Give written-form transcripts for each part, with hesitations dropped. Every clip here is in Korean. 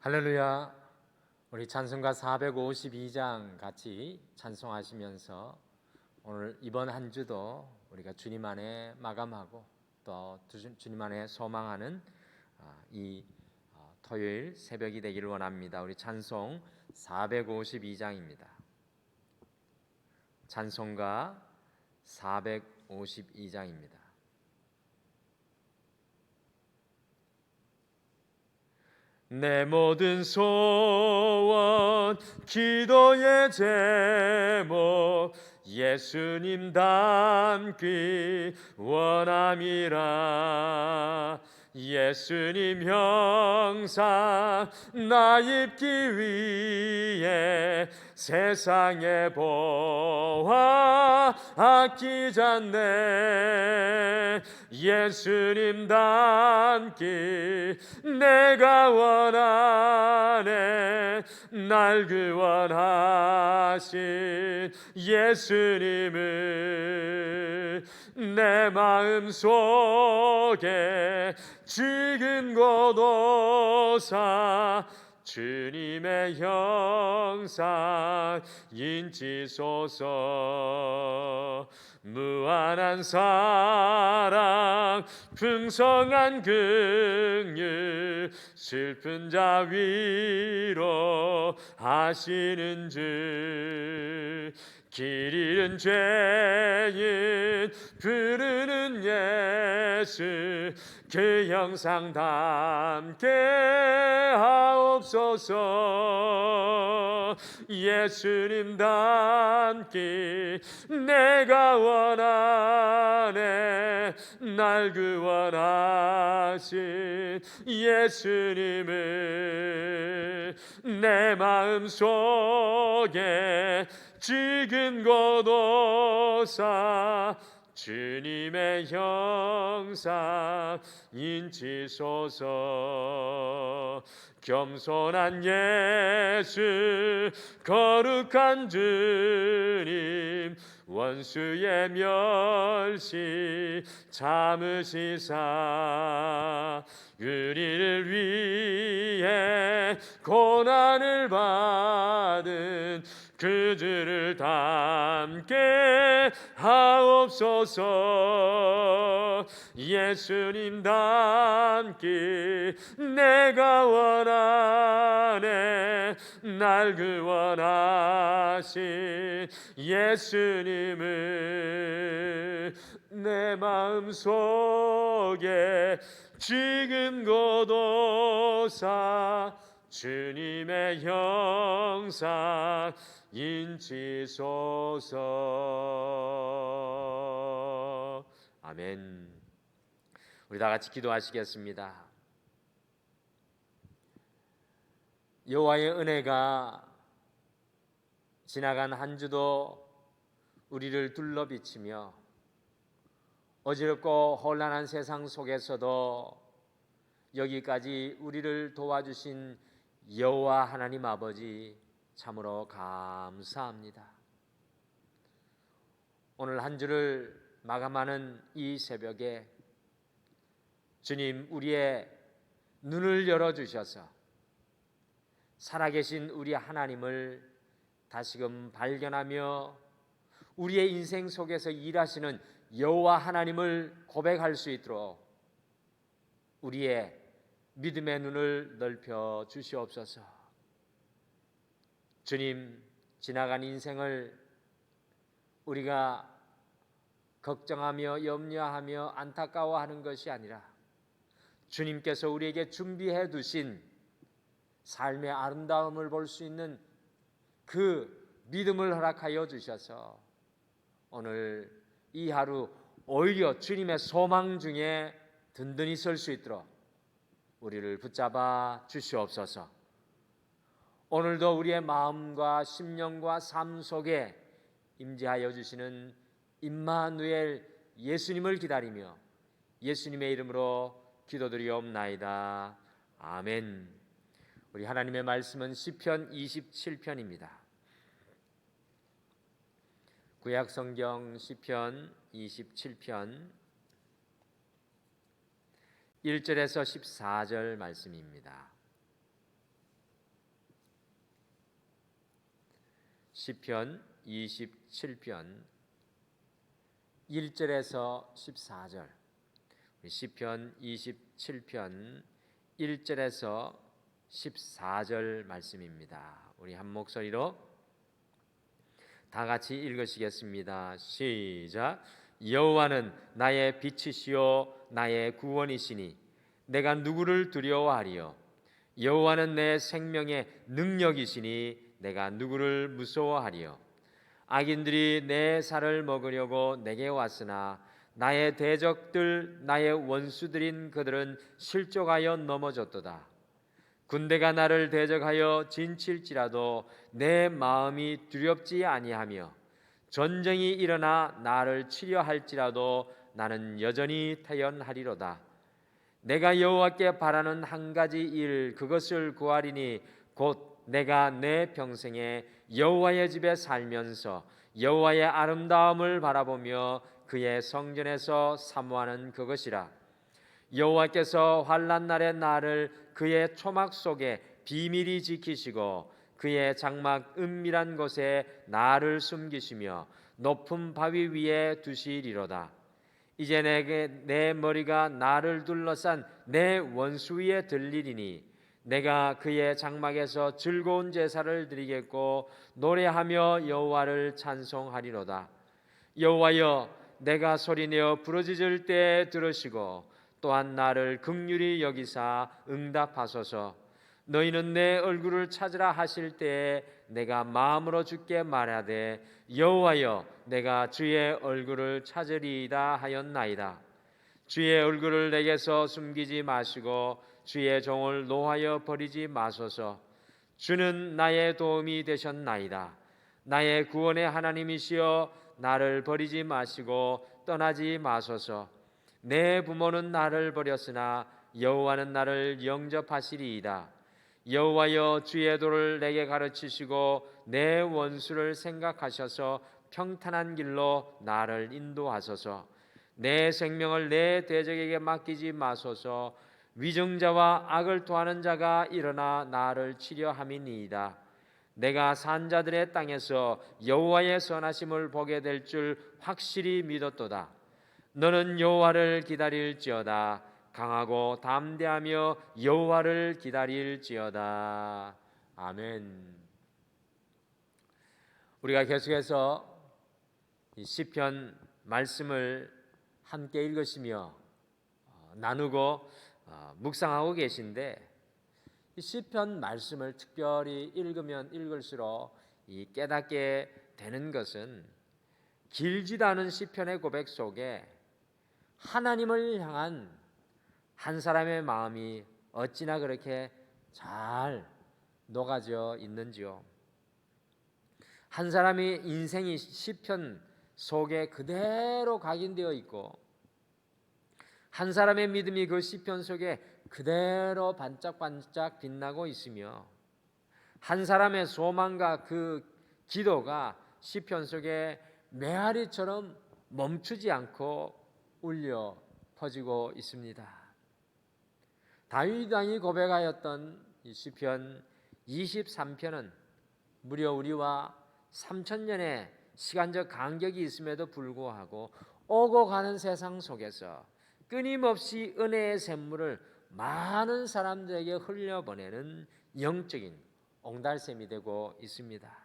할렐루야. 우리 찬송가 452장 같이 찬송하시면서 오늘 이번 한 주도 우리가 주님 안에 마감하고 또 주님 안에 소망하는 이 토요일 새벽이 되기를 원합니다. 우리 찬송 452장입니다. 찬송가 452장입니다. 내 모든 소원 기도의 제목 예수님 닮기 원함이라. 예수님 형상 나 입기 위해 세상의 보화 아끼지 않네. 예수님 닮기 내가 원하네. 날 구원하신 예수님을 내 마음속에 지금 고도사 주님의 형상 인치소서. 무한한 사랑 풍성한 긍휼 슬픈 자 위로 하시는 줄. 길 잃은 죄인 부르는 예수 그 형상 담게 하옵소서. 예수님 닮기 내가 원하네. 날 구원하신 예수님을 내 마음속에 지금 고도사 주님의 형상 인치소서. 겸손한 예수 거룩한 주님 원수의 멸시 참으시사 우리를 위해 고난을 받은 그 주를 닮게 하옵소서. 예수님 닮기 내가 원하네. 날 구원하신 예수님을 내 마음속에 지금 고도사 주님의 형상 인치소서. 아멘. 우리 다 같이 기도하시겠습니다. 여호와의 은혜가 지나간 한 주도 우리를 둘러비치며 어지럽고 혼란한 세상 속에서도 여기까지 우리를 도와주신 여호와 하나님 아버지 참으로 감사합니다. 오늘 한 주를 마감하는 이 새벽에 주님 우리의 눈을 열어주셔서 살아계신 우리 하나님을 다시금 발견하며 우리의 인생 속에서 일하시는 여호와 하나님을 고백할 수 있도록 우리의 믿음의 눈을 넓혀 주시옵소서. 주님, 지나간 인생을 우리가 걱정하며 염려하며 안타까워하는 것이 아니라 주님께서 우리에게 준비해 두신 삶의 아름다움을 볼 수 있는 그 믿음을 허락하여 주셔서 오늘 이 하루 오히려 주님의 소망 중에 든든히 설 수 있도록 우리를 붙잡아 주시옵소서. 오늘도 우리의 마음과 심령과 삶 속에 임재하여 주시는 임마누엘 예수님을 기다리며 예수님의 이름으로 기도드리옵나이다. 아멘. 우리 하나님의 말씀은 시편 27편입니다. 구약성경 시편 27편 1절에서 14절 말씀입니다. 시편 27편 1절에서 14절. 시편 27편 1절에서 14절 말씀입니다. 우리 한 목소리로 다 같이 읽으시겠습니다. 시작. 여호와는 나의 빛이시요 나의 구원이시니 내가 누구를 두려워하리요. 여호와는 내 생명의 능력이시니 내가 누구를 무서워하리요. 악인들이 내 살을 먹으려고 내게 왔으나 나의 대적들 나의 원수들인 그들은 실족하여 넘어졌도다. 군대가 나를 대적하여 진칠지라도 내 마음이 두렵지 아니하며 전쟁이 일어나 나를 치려 할지라도 나는 여전히 태연하리로다. 내가 여호와께 바라는 한 가지 일 그것을 구하리니 곧 내가 내 평생에 여호와의 집에 살면서 여호와의 아름다움을 바라보며 그의 성전에서 사모하는 그것이라. 여호와께서 환난 날에 나를 그의 초막 속에 비밀히 지키시고 그의 장막 은밀한 곳에 나를 숨기시며 높은 바위 위에 두시리로다. 이제 내게 내 머리가 나를 둘러싼 내 원수 위에 들리리니 내가 그의 장막에서 즐거운 제사를 드리겠고 노래하며 여호와를 찬송하리로다. 여호와여, 내가 소리내어 부르짖을 때 들으시고 또한 나를 긍휼히 여기사 응답하소서. 너희는 내 얼굴을 찾으라 하실 때에 내가 마음으로 주께 말하되 여호와여, 내가 주의 얼굴을 찾으리이다 하였나이다. 주의 얼굴을 내게서 숨기지 마시고 주의 종을 노하여 버리지 마소서. 주는 나의 도움이 되셨나이다. 나의 구원의 하나님이시여, 나를 버리지 마시고 떠나지 마소서. 내 부모는 나를 버렸으나 여호와는 나를 영접하시리이다. 여호와여, 주의 도를 내게 가르치시고 내 원수를 생각하셔서 평탄한 길로 나를 인도하소서. 내 생명을 내 대적에게 맡기지 마소서. 위증자와 악을 토하는 자가 일어나 나를 치려 함이니이다. 내가 산자들의 땅에서 여호와의 선하심을 보게 될 줄 확실히 믿었도다. 너는 여호와를 기다릴지어다. 강하고 담대하며 여호와를 기다릴지어다. 아멘. 우리가 계속해서 이 시편 말씀을 함께 읽으시며 나누고 묵상하고 계신데, 이 시편 말씀을 특별히 읽으면 읽을수록 이 깨닫게 되는 것은 길지도 않은 시편의 고백 속에 하나님을 향한 한 사람의 마음이 어찌나 그렇게 잘 녹아져 있는지요. 한 사람의 인생이 시편 속에 그대로 각인되어 있고 한 사람의 믿음이 그 시편 속에 그대로 반짝반짝 빛나고 있으며 한 사람의 소망과 그 기도가 시편 속에 메아리처럼 멈추지 않고 울려 퍼지고 있습니다. 다윗 왕이 고백하였던 이 시편 23편은 무려 우리와 3000년의 시간적 간격이 있음에도 불구하고 오고 가는 세상 속에서 끊임없이 은혜의 샘물을 많은 사람들에게 흘려보내는 영적인 옹달샘이 되고 있습니다.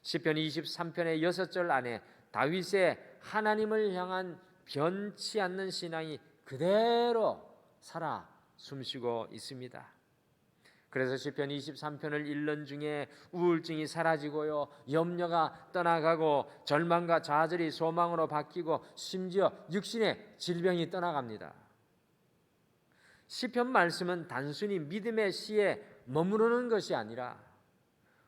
시편 23편의 6절 안에 다윗의 하나님을 향한 변치 않는 신앙이 그대로 살아 숨쉬고 있습니다. 그래서 시편 23편을 읽는 중에 우울증이 사라지고요, 염려가 떠나가고 절망과 좌절이 소망으로 바뀌고 심지어 육신의 질병이 떠나갑니다. 시편 말씀은 단순히 믿음의 시에 머무르는 것이 아니라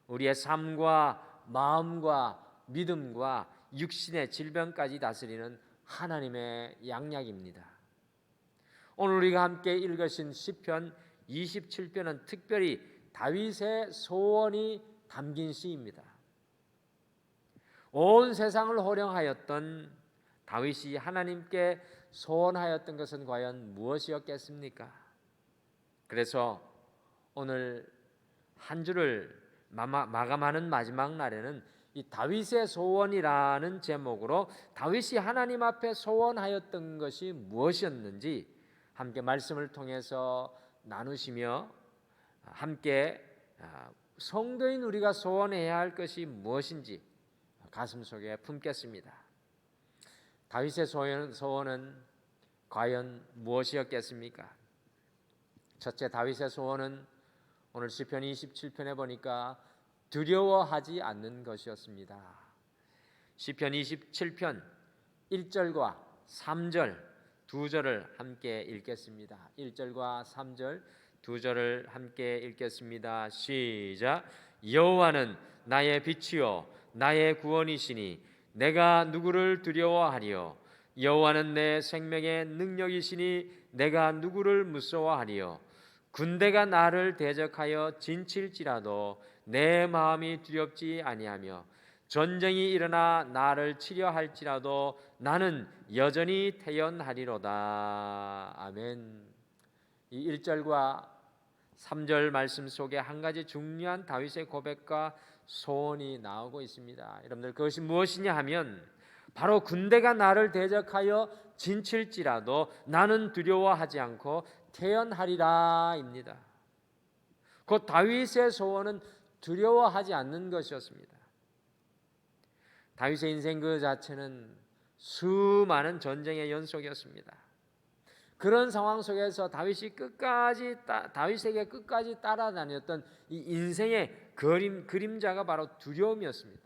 우리의 삶과 마음과 믿음과 육신의 질병까지 다스리는 하나님의 양약입니다. 오늘 우리가 함께 읽으신 시편 27편은 특별히 다윗의 소원이 담긴 시입니다. 온 세상을 호령하였던 다윗이 하나님께 소원하였던 것은 과연 무엇이었겠습니까? 그래서 오늘 한 주를 마감하는 마지막 날에는 이 다윗의 소원이라는 제목으로 다윗이 하나님 앞에 소원하였던 것이 무엇이었는지 함께 말씀을 통해서 나누시며 함께 성도인 우리가 소원해야 할 것이 무엇인지 가슴속에 품겠습니다. 다윗의 소원은 과연 무엇이었겠습니까? 첫째, 다윗의 소원은 오늘 시편 27편에 보니까 두려워하지 않는 것이었습니다. 시편 27편 1절과 3절 두 절을 함께 읽겠습니다. 1절과 3절 두 절을 함께 읽겠습니다. 시작. 여호와는 나의 빛이요 나의 구원이시니 내가 누구를 두려워하리요. 여호와는 내 생명의 능력이시니 내가 누구를 무서워하리요. 군대가 나를 대적하여 진칠지라도 내 마음이 두렵지 아니하며 전쟁이 일어나 나를 치려 할지라도 나는 여전히 태연하리로다. 아멘. 이 1절과 3절 말씀 속에 한 가지 중요한 다윗의 고백과 소원이 나오고 있습니다. 여러분들 그것이 무엇이냐 하면 바로 군대가 나를 대적하여 진칠지라도 나는 두려워하지 않고 태연하리라입니다. 곧 다윗의 소원은 두려워하지 않는 것이었습니다. 다윗의 인생 그 자체는 수많은 전쟁의 연속이었습니다. 그런 상황 속에서 다윗에게 끝까지 따라다녔던 이 인생의 그림자가 바로 두려움이었습니다.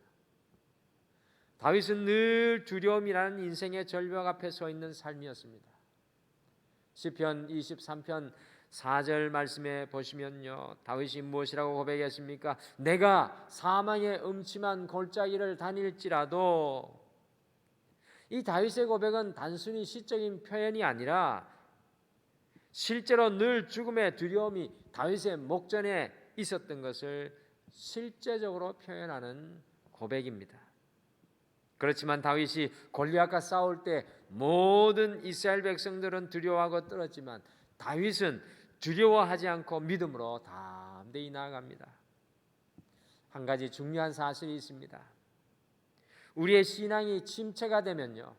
다윗은 늘 두려움이라는 인생의 절벽 앞에 서 있는 삶이었습니다. 시편 23편 4절 말씀에 보시면요, 다윗이 무엇이라고 고백했습니까? 내가 사망의 음침한 골짜기를 다닐지라도. 이 다윗의 고백은 단순히 시적인 표현이 아니라 실제로 늘 죽음의 두려움이 다윗의 목전에 있었던 것을 실제적으로 표현하는 고백입니다. 그렇지만 다윗이 골리앗과 싸울 때 모든 이스라엘 백성들은 두려워하고 떨었지만 다윗은 두려워하지 않고 믿음으로 담대히 나아갑니다. 한 가지 중요한 사실이 있습니다. 우리의 신앙이 침체가 되면요,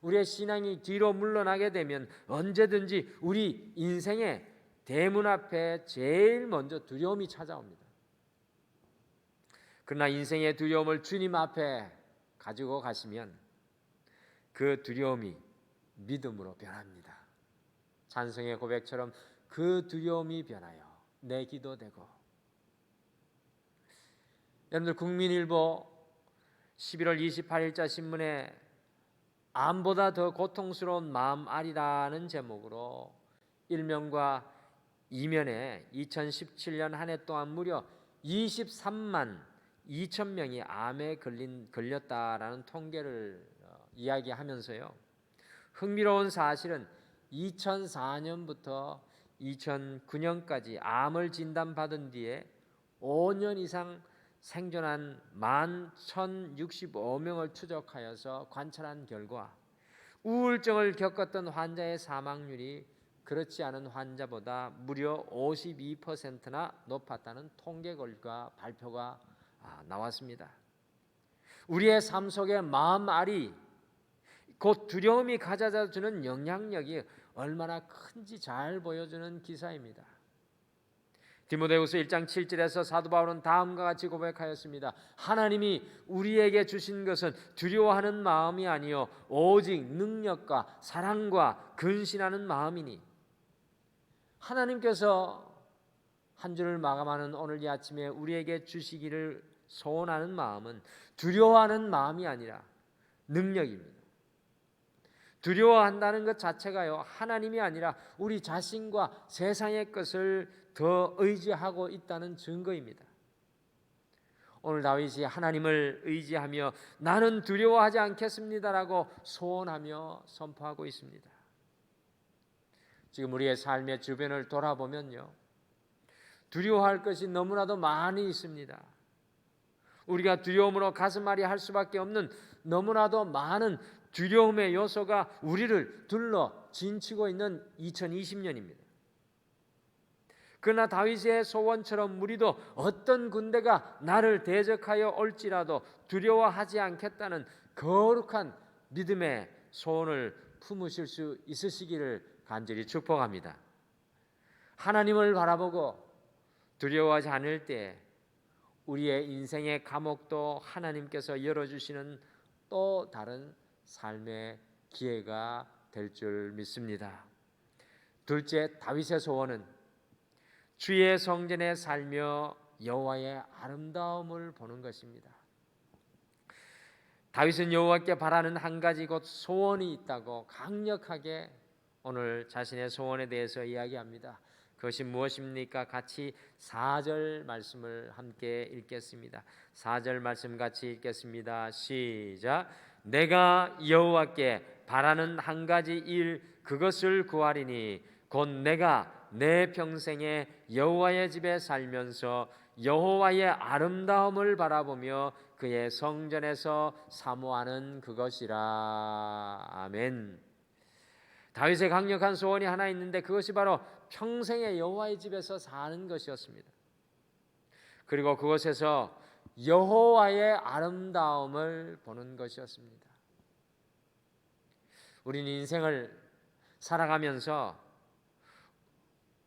우리의 신앙이 뒤로 물러나게 되면 언제든지 우리 인생의 대문 앞에 제일 먼저 두려움이 찾아옵니다. 그러나 인생의 두려움을 주님 앞에 가지고 가시면 그 두려움이 믿음으로 변합니다. 찬송의 고백처럼 그 두려움이 변하여 내 기도 되고. 여러분들 국민일보 11월 28일자 신문에 암보다 더 고통스러운 마음 앓이라는 제목으로 1면과 2면에 2017년 한 해 동안 무려 23만 2천 명이 암에 걸렸다라는 통계를 이야기하면서요, 흥미로운 사실은 2004년부터 2009년까지 암을 진단받은 뒤에 5년 이상 생존한 11,065명을 추적하여서 관찰한 결과 우울증을 겪었던 환자의 사망률이 그렇지 않은 환자보다 무려 52%나 높았다는 통계 결과 발표가 나왔습니다. 우리의 삶 속에 마음 앓이, 곧 두려움이 가져다 주는 영향력이 얼마나 큰지 잘 보여주는 기사입니다. 디모데후서 1장 7절에서 사도 바울은 다음과 같이 고백하였습니다. 하나님이 우리에게 주신 것은 두려워하는 마음이 아니요 오직 능력과 사랑과 근신하는 마음이니. 하나님께서 한 주를 마감하는 오늘 이 아침에 우리에게 주시기를 소원하는 마음은 두려워하는 마음이 아니라 능력입니다. 두려워한다는 것 자체가요, 하나님이 아니라 우리 자신과 세상의 것을 더 의지하고 있다는 증거입니다. 오늘 다윗이 하나님을 의지하며 나는 두려워하지 않겠습니다라고 소원하며 선포하고 있습니다. 지금 우리의 삶의 주변을 돌아보면요, 두려워할 것이 너무나도 많이 있습니다. 우리가 두려움으로 가슴앓이 할 수밖에 없는 너무나도 많은 두려움의 요소가 우리를 둘러 진치고 있는 2020년입니다. 그러나 다윗의 소원처럼 우리도 어떤 군대가 나를 대적하여 올지라도 두려워하지 않겠다는 거룩한 믿음의 소원을 품으실 수 있으시기를 간절히 축복합니다. 하나님을 바라보고 두려워하지 않을 때 우리의 인생의 감옥도 하나님께서 열어주시는 또 다른 삶의 기회가 될 줄 믿습니다. 둘째, 다윗의 소원은 주의 성전에 살며 여호와의 아름다움을 보는 것입니다. 다윗은 여호와께 바라는 한 가지 곧 소원이 있다고 강력하게 오늘 자신의 소원에 대해서 이야기합니다. 그것이 무엇입니까? 같이 4절 말씀을 함께 읽겠습니다. 4절 말씀 같이 읽겠습니다. 시작. 내가 여호와께 바라는 한 가지 일 그것을 구하리니 곧 내가 내 평생에 여호와의 집에 살면서 여호와의 아름다움을 바라보며 그의 성전에서 사모하는 그것이라. 아멘. 다윗의 강력한 소원이 하나 있는데 그것이 바로 평생에 여호와의 집에서 사는 것이었습니다. 그리고 그곳에서 여호와의 아름다움을 보는 것이었습니다. 우리는 인생을 살아가면서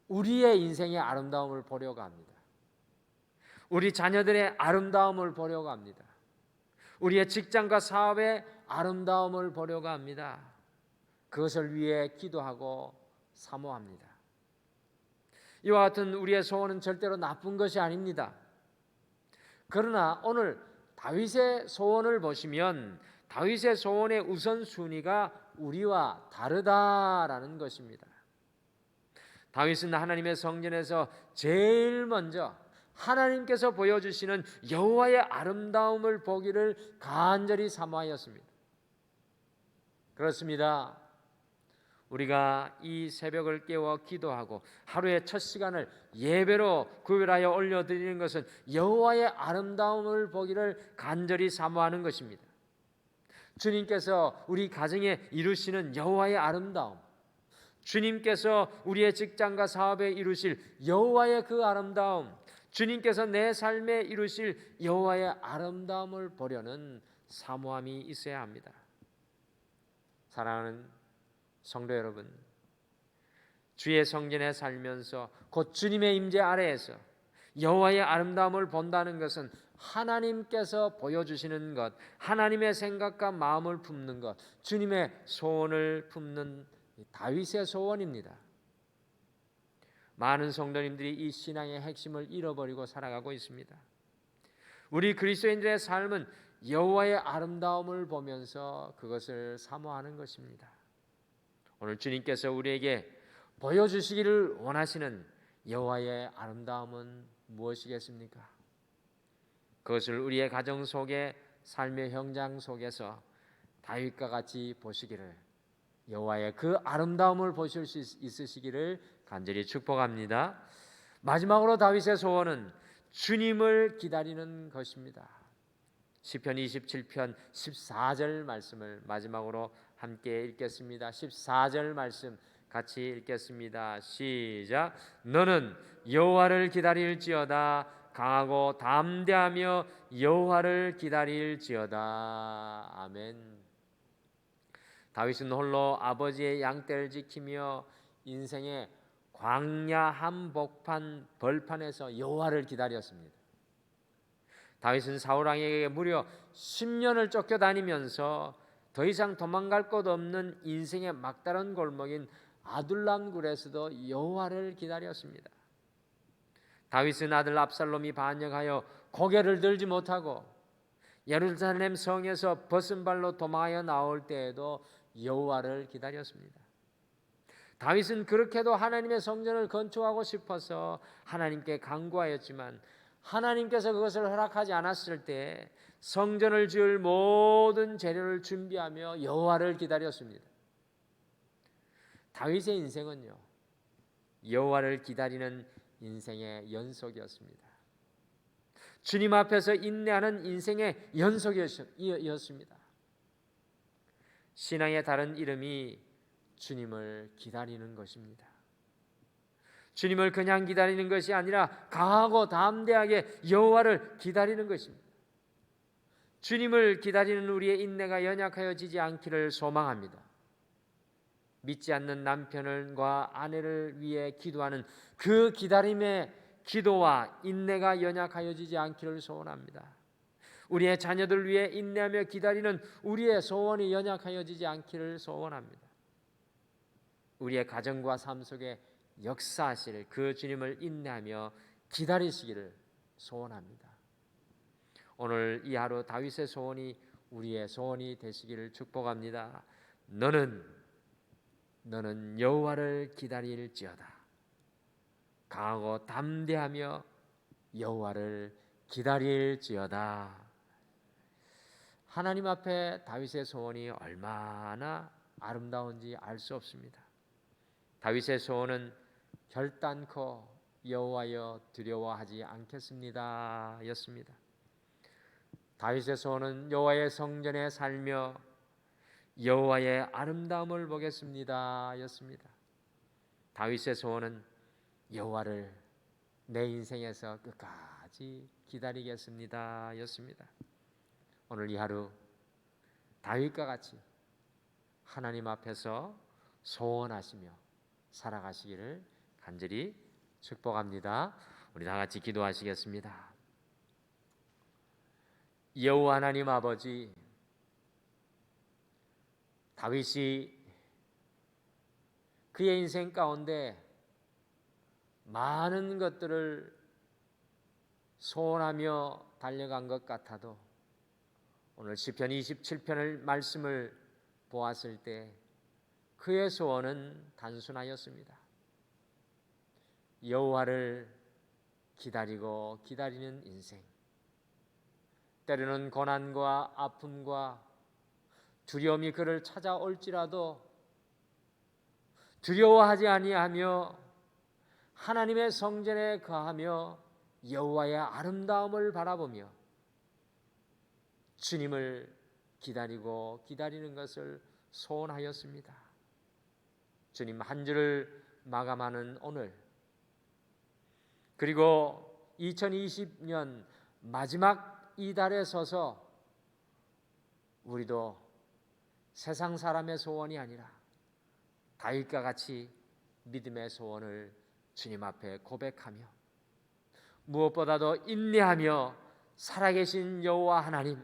우리의 인생의 아름다움을 보려고 합니다. 우리 자녀들의 아름다움을 보려고 합니다. 우리의 직장과 사업의 아름다움을 보려고 합니다. 그것을 위해 기도하고 사모합니다. 이와 같은 우리의 소원은 절대로 나쁜 것이 아닙니다. 그러나 오늘 다윗의 소원을 보시면 다윗의 소원의 우선순위가 우리와 다르다라는 것입니다. 다윗은 하나님의 성전에서 제일 먼저 하나님께서 보여주시는 여호와의 아름다움을 보기를 간절히 사모하였습니다. 그렇습니다. 우리가 이 새벽을 깨워 기도하고 하루의 첫 시간을 예배로 구별하여 올려드리는 것은 여호와의 아름다움을 보기를 간절히 사모하는 것입니다. 주님께서 우리 가정에 이루시는 여호와의 아름다움, 주님께서 우리의 직장과 사업에 이루실 여호와의 그 아름다움, 주님께서 내 삶에 이루실 여호와의 아름다움을 보려는 사모함이 있어야 합니다. 사랑하는 성도 여러분, 주의 성전에 살면서 곧 주님의 임재 아래에서 여호와의 아름다움을 본다는 것은 하나님께서 보여주시는 것, 하나님의 생각과 마음을 품는 것, 주님의 소원을 품는 다윗의 소원입니다. 많은 성도님들이 이 신앙의 핵심을 잃어버리고 살아가고 있습니다. 우리 그리스도인들의 삶은 여호와의 아름다움을 보면서 그것을 사모하는 것입니다. 오늘 주님께서 우리에게 보여주시기를 원하시는 여호와의 아름다움은 무엇이겠습니까? 그것을 우리의 가정 속에 삶의 현장 속에서 다윗과 같이 보시기를, 여호와의 그 아름다움을 보실 수 있으시기를 간절히 축복합니다. 마지막으로 다윗의 소원은 주님을 기다리는 것입니다. 시편 27편 14절 말씀을 마지막으로 함께 읽겠습니다. 14절 말씀 같이 읽겠습니다. 시작. 너는 여호와를 기다릴지어다. 강하고 담대하며 여호와를 기다릴지어다. 아멘. 다윗은 홀로 아버지의 양떼를 지키며 인생의 광야 한복판 벌판에서 여호와를 기다렸습니다. 다윗은 사울 왕에게 무려 10년을 쫓겨다니면서 더 이상 도망갈 곳 없는 인생의 막다른 골목인 아둘람 굴에서도 여호와를 기다렸습니다. 다윗은 아들 압살롬이 반역하여 고개를 들지 못하고 예루살렘 성에서 벗은 발로 도망하여 나올 때에도 여호와를 기다렸습니다. 다윗은 그렇게도 하나님의 성전을 건축하고 싶어서 하나님께 간구하였지만 하나님께서 그것을 허락하지 않았을 때 성전을 지을 모든 재료를 준비하며 여호와를 기다렸습니다. 다윗의 인생은요, 여호와를 기다리는 인생의 연속이었습니다. 주님 앞에서 인내하는 인생의 연속이었습니다. 신앙의 다른 이름이 주님을 기다리는 것입니다. 주님을 그냥 기다리는 것이 아니라 강하고 담대하게 여호와를 기다리는 것입니다. 주님을 기다리는 우리의 인내가 연약하여지지 않기를 소망합니다. 믿지 않는 남편과 아내를 위해 기도하는 그 기다림의 기도와 인내가 연약하여지지 않기를 소원합니다. 우리의 자녀들 위해 인내하며 기다리는 우리의 소원이 연약하여지지 않기를 소원합니다. 우리의 가정과 삶 속에 역사하실 그 주님을 인내하며 기다리시기를 소원합니다. 오늘 이 하루 다윗의 소원이 우리의 소원이 되시기를 축복합니다. 너는 여호와를 기다릴지어다. 강하고 담대하며 여호와를 기다릴지어다. 하나님 앞에 다윗의 소원이 얼마나 아름다운지 알 수 없습니다. 다윗의 소원은 결단코 여호와여 두려워하지 않겠습니다 였습니다. 다윗의 소원은 여호와의 성전에 살며 여호와의 아름다움을 보겠습니다 였습니다. 다윗의 소원은 여호와를 내 인생에서 끝까지 기다리겠습니다 였습니다. 오늘 이 하루 다윗과 같이 하나님 앞에서 소원하시며 살아가시기를 간절히 축복합니다. 우리 다 같이 기도하시겠습니다. 여호와 하나님 아버지, 다윗이 그의 인생 가운데 많은 것들을 소원하며 달려간 것 같아도 오늘 시편 27편을 말씀을 보았을 때 그의 소원은 단순하였습니다. 여호와를 기다리고 기다리는 인생, 때로는 고난과 아픔과 두려움이 그를 찾아올지라도 두려워하지 아니하며 하나님의 성전에 거하며 여호와의 아름다움을 바라보며 주님을 기다리고 기다리는 것을 소원하였습니다. 주님, 한 주를 마감하는 오늘, 그리고 2020년 마지막 이달에 서서 우리도 세상 사람의 소원이 아니라 다윗과 같이 믿음의 소원을 주님 앞에 고백하며 무엇보다도 인내하며 살아계신 여호와 하나님,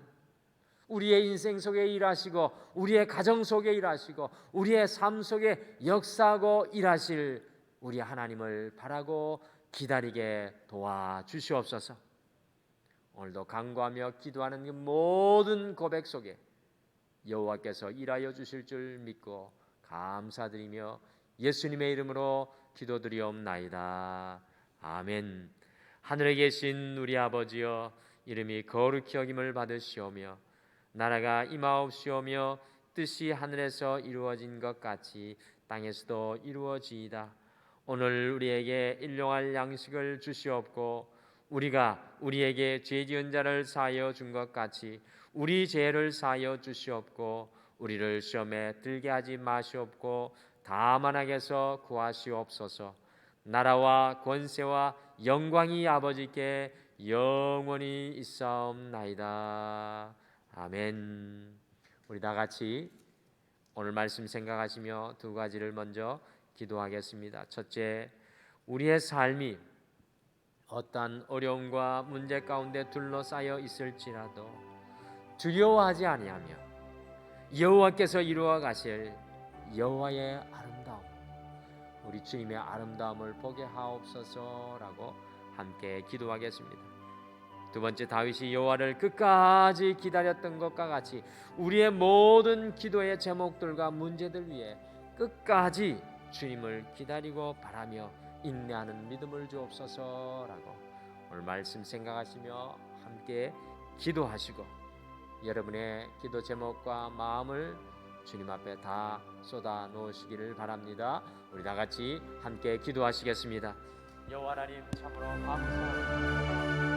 우리의 인생 속에 일하시고 우리의 가정 속에 일하시고 우리의 삶 속에 역사하고 일하실 우리 하나님을 바라고 기다리게 도와주시옵소서. 오늘도 간구하며 기도하는 그 모든 고백 속에 여호와께서 일하여 주실 줄 믿고 감사드리며 예수님의 이름으로 기도드리옵나이다. 아멘. 하늘에 계신 우리 아버지여, 이름이 거룩히 여김을 받으시오며 나라가 임하옵시오며 뜻이 하늘에서 이루어진 것 같이 땅에서도 이루어지이다. 오늘 우리에게 일용할 양식을 주시옵고 우리가 우리에게 죄 지은 자를 사하여 준 것 같이 우리 죄를 사하여 주시옵고 우리를 시험에 들게 하지 마시옵고 다만 악에서 구하시옵소서. 나라와 권세와 영광이 아버지께 영원히 있사옵나이다. 아멘. 우리 다 같이 오늘 말씀 생각하시며 두 가지를 먼저 기도하겠습니다. 첫째, 우리의 삶이 어떠한 어려움과 문제 가운데 둘러싸여 있을지라도 두려워하지 아니하며 여호와께서 이루어 가실 여호와의 아름다움, 우리 주님의 아름다움을 보게 하옵소서라고 함께 기도하겠습니다. 두 번째, 다윗이 여호와를 끝까지 기다렸던 것과 같이 우리의 모든 기도의 제목들과 문제들 위해 끝까지 주님을 기다리고 바라며 인내하는 믿음을 주옵소서라고 오늘 말씀 생각하시며 함께 기도하시고 여러분의 기도 제목과 마음을 주님 앞에 다 쏟아 놓으시기를 바랍니다. 우리 다 같이 함께 기도하시겠습니다. 여호와 하나님, 참으로 감사합니다.